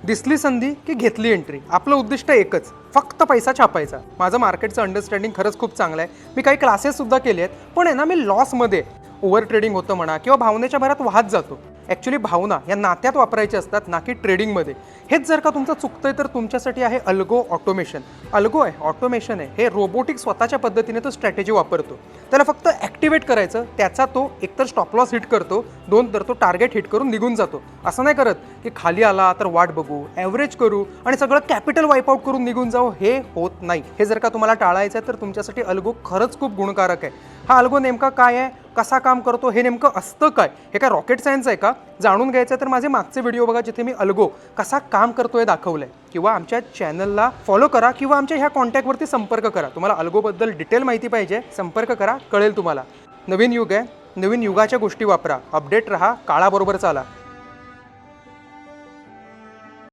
दिसली संधी की घेतली एंट्री. आपलं उद्दिष्ट एकच, फक्त पैसा छापायचा. माझं मार्केटचं अंडरस्टँडिंग खरंच खूप चांगलं आहे. मी काही क्लासेससुद्धा केले आहेत, पण आहे ना मी लॉसमध्ये ओव्हर ट्रेडिंग होतं म्हणा किंवा भावनेच्या भरात वाहत जातो. ॲक्च्युली भावना या नात्यात वापरायच्या असतात, ना की ट्रेडिंगमध्ये. हेच जर का तुमचं चुकतंय तर तुमच्यासाठी आहे अल्गो ऑटोमेशन. अल्गो आहे, ऑटोमेशन आहे, हे रोबोटिक स्वतःच्या पद्धतीने तो स्ट्रॅटेजी वापरतो. त्याला फक्त ॲक्टिवेट करायचं, त्याचा तो एकतर स्टॉप लॉस हिट करतो, दोन तर तो टार्गेट हिट करून निघून जातो. असं नाही करत की खाली आला तर वाट बघू, ॲव्हरेज करू आणि सगळं कॅपिटल वाईपआउट करून निघून जाऊ. हे होत नाही. हे जर का तुम्हाला टाळायचं आहे तर तुमच्यासाठी अल्गो खरंच खूप गुणकारक आहे. हा अल्गो नेमका काय आहे, कसा काम करतो, हे नेमकं असतं काय, हे काय रॉकेट सायन्स आहे का? जाणून घ्यायचं तर माझे मागचे व्हिडिओ बघा, जिथे मी अल्गो कसा काम करतोय दाखवलंय. किंवा आमच्या चॅनलला फॉलो करा किंवा आमच्या ह्या कॉन्टॅक्टवरती संपर्क करा. तुम्हाला अल्गोबद्दल डिटेल माहिती पाहिजे, संपर्क करा, कळेल तुम्हाला. नवीन युग आहे, नवीन युगाच्या गोष्टी वापरा, अपडेट रहा, काळाबरोबर चाला.